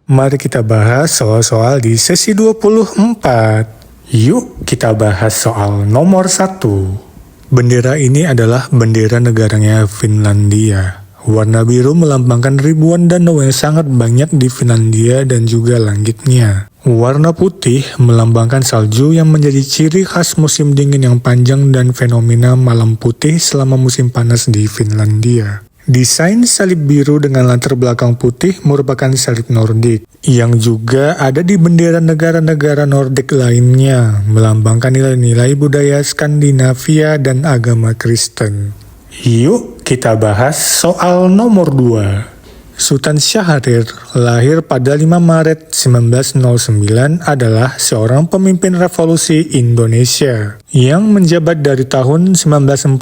Mari kita bahas soal-soal di sesi 24. Yuk kita bahas soal nomor 1. Bendera ini adalah bendera negaranya Finlandia. Warna biru melambangkan ribuan danau yang sangat banyak di Finlandia dan juga langitnya. Warna putih melambangkan salju yang menjadi ciri khas musim dingin yang panjang dan fenomena malam putih selama musim panas di Finlandia. Desain salib biru dengan latar belakang putih merupakan salib Nordik, yang juga ada di bendera negara-negara Nordik lainnya, melambangkan nilai-nilai budaya Skandinavia dan agama Kristen. Yuk kita bahas soal nomor 2. Sultan Syahrir lahir pada 5 Maret 1909 adalah seorang pemimpin revolusi Indonesia yang menjabat dari tahun 1945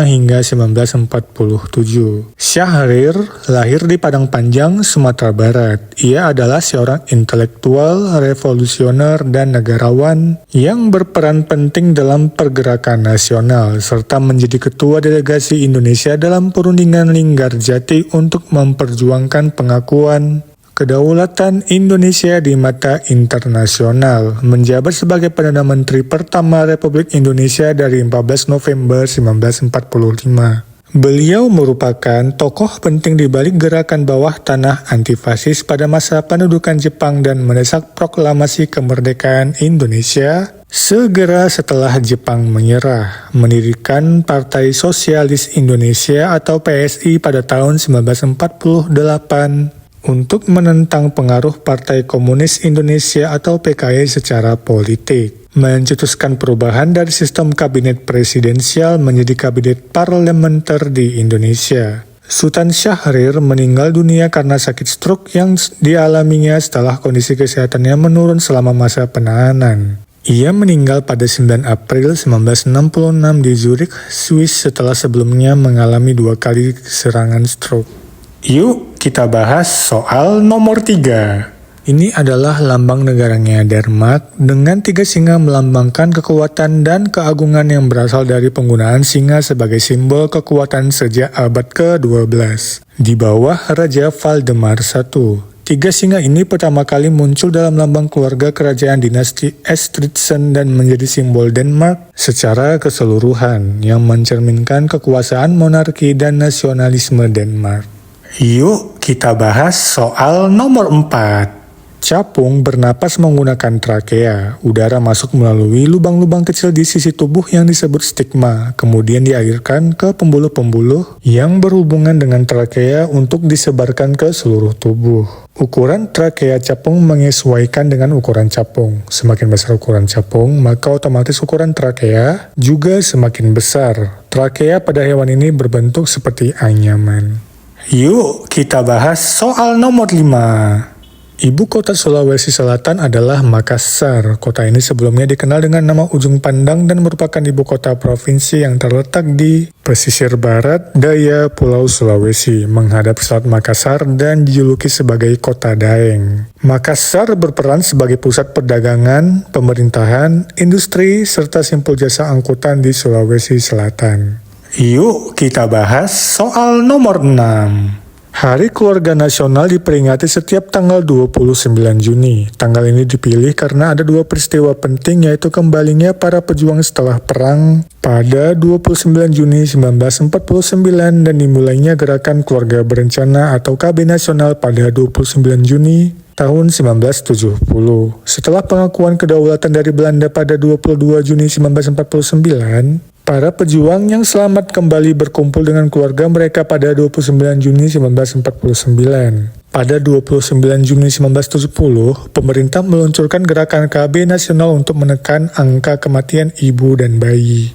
hingga 1947. Syahrir lahir di Padang Panjang, Sumatera Barat. Ia adalah seorang intelektual, revolusioner, dan negarawan yang berperan penting dalam pergerakan nasional serta menjadi ketua delegasi Indonesia dalam perundingan Linggarjati untuk memperjuangkan pengakuan kedaulatan Indonesia di mata internasional, menjabat sebagai Perdana Menteri pertama Republik Indonesia dari 14 November 1945. Beliau merupakan tokoh penting di balik gerakan bawah tanah anti-fasis pada masa pendudukan Jepang dan mendesak proklamasi kemerdekaan Indonesia segera setelah Jepang menyerah, mendirikan Partai Sosialis Indonesia atau PSI pada tahun 1948 untuk menentang pengaruh Partai Komunis Indonesia atau PKI secara politik, mencetuskan perubahan dari sistem kabinet presidensial menjadi kabinet parlementer di Indonesia. Sultan Syahrir meninggal dunia karena sakit stroke yang dialaminya setelah kondisi kesehatannya menurun selama masa penahanan. Ia meninggal pada 9 April 1966 di Zurich, Swiss setelah sebelumnya mengalami 2 kali serangan stroke. Yuk kita bahas soal nomor 3. Ini adalah lambang negaranya Denmark dengan 3 singa melambangkan kekuatan dan keagungan yang berasal dari penggunaan singa sebagai simbol kekuatan sejak abad ke-12. Di bawah Raja Valdemar I. 3 singa ini pertama kali muncul dalam lambang keluarga kerajaan dinasti Estridsson dan menjadi simbol Denmark secara keseluruhan yang mencerminkan kekuasaan monarki dan nasionalisme Denmark. Yuk kita bahas soal nomor 4. Capung bernapas menggunakan trakea. Udara masuk melalui lubang-lubang kecil di sisi tubuh yang disebut stigma, kemudian dialirkan ke pembuluh-pembuluh yang berhubungan dengan trakea untuk disebarkan ke seluruh tubuh. Ukuran trakea capung menyesuaikan dengan ukuran capung. Semakin besar ukuran capung, maka otomatis ukuran trakea juga semakin besar. Trakea pada hewan ini berbentuk seperti anyaman. Yuk kita bahas soal nomor 5. Ibu kota Sulawesi Selatan adalah Makassar. Kota ini sebelumnya dikenal dengan nama Ujung Pandang dan merupakan ibu kota provinsi yang terletak di pesisir barat daya Pulau Sulawesi, menghadap Selat Makassar dan dijuluki sebagai Kota Daeng. Makassar berperan sebagai pusat perdagangan, pemerintahan, industri, serta simpul jasa angkutan di Sulawesi Selatan. Yuk kita bahas soal nomor 6. Hari Keluarga Nasional diperingati setiap tanggal 29 Juni. Tanggal ini dipilih karena ada 2 peristiwa penting, yaitu kembalinya para pejuang setelah perang pada 29 Juni 1949 dan dimulainya Gerakan Keluarga Berencana atau KB Nasional pada 29 Juni tahun 1970. Setelah pengakuan kedaulatan dari Belanda pada 22 Juni 1949, para pejuang yang selamat kembali berkumpul dengan keluarga mereka pada 29 Juni 1949. Pada 29 Juni 1970, pemerintah meluncurkan gerakan KB Nasional untuk menekan angka kematian ibu dan bayi.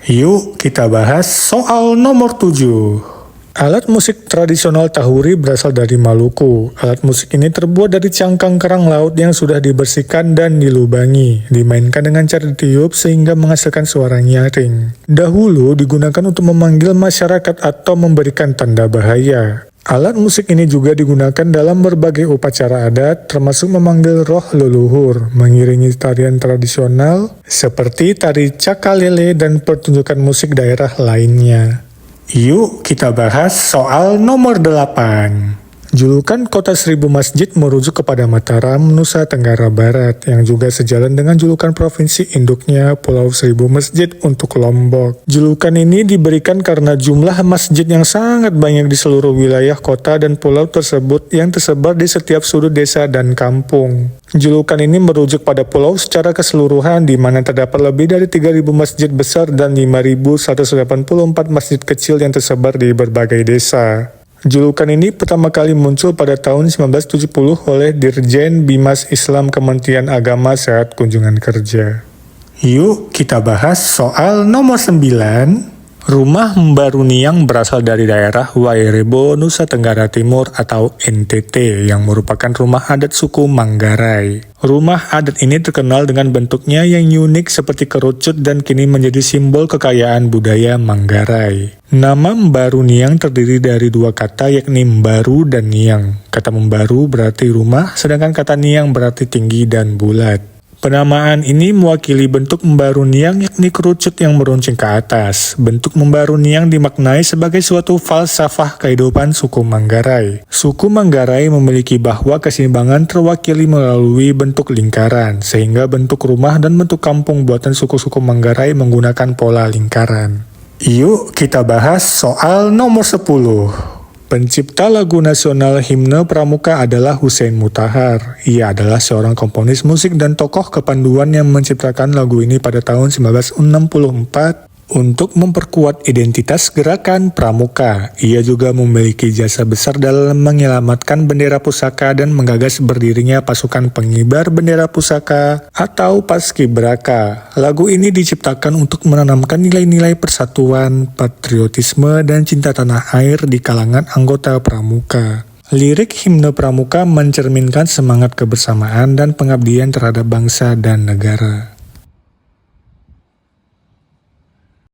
Yuk kita bahas soal nomor 7. Alat musik tradisional Tahuri berasal dari Maluku. Alat musik ini terbuat dari cangkang kerang laut yang sudah dibersihkan dan dilubangi. Dimainkan dengan cara ditiup sehingga menghasilkan suara nyaring. Dahulu digunakan untuk memanggil masyarakat atau memberikan tanda bahaya. Alat musik ini juga digunakan dalam berbagai upacara adat, termasuk memanggil roh leluhur, mengiringi tarian tradisional seperti tari cakalele dan pertunjukan musik daerah lainnya. Yuk kita bahas soal nomor 8. Julukan Kota Seribu Masjid merujuk kepada Mataram, Nusa Tenggara Barat, yang juga sejalan dengan julukan provinsi induknya Pulau Seribu Masjid untuk Lombok. Julukan ini diberikan karena jumlah masjid yang sangat banyak di seluruh wilayah kota dan pulau tersebut yang tersebar di setiap sudut desa dan kampung. Julukan ini merujuk pada pulau secara keseluruhan di mana terdapat lebih dari 3.000 masjid besar dan 5.184 masjid kecil yang tersebar di berbagai desa. Julukan ini pertama kali muncul pada tahun 1970 oleh Dirjen Bimas Islam Kementerian Agama saat kunjungan kerja. Yuk kita bahas soal nomor 9. Rumah Mbaruniang berasal dari daerah Wairebo, Nusa Tenggara Timur atau NTT yang merupakan rumah adat suku Manggarai. Rumah adat ini terkenal dengan bentuknya yang unik seperti kerucut dan kini menjadi simbol kekayaan budaya Manggarai. Nama Mbaruniang terdiri dari dua kata yakni Mbaru dan Niang. Kata Mbaru berarti rumah, sedangkan kata Niang berarti tinggi dan bulat. Penamaan ini mewakili bentuk Mbaruniang yakni kerucut yang meruncing ke atas. Bentuk Mbaruniang dimaknai sebagai suatu falsafah kehidupan suku Manggarai. Suku Manggarai memiliki bahwa keseimbangan terwakili melalui bentuk lingkaran, sehingga bentuk rumah dan bentuk kampung buatan suku-suku Manggarai menggunakan pola lingkaran. Yuk kita bahas soal nomor 10. Pencipta lagu nasional Himne Pramuka adalah Hussein Mutahar. Ia adalah seorang komponis musik dan tokoh kepanduan yang menciptakan lagu ini pada tahun 1964 untuk memperkuat identitas gerakan Pramuka. Ia juga memiliki jasa besar dalam menyelamatkan bendera pusaka dan menggagas berdirinya pasukan pengibar bendera pusaka atau Paskibraka. Lagu ini diciptakan untuk menanamkan nilai-nilai persatuan, patriotisme, dan cinta tanah air di kalangan anggota Pramuka. Lirik Himne Pramuka mencerminkan semangat kebersamaan dan pengabdian terhadap bangsa dan negara.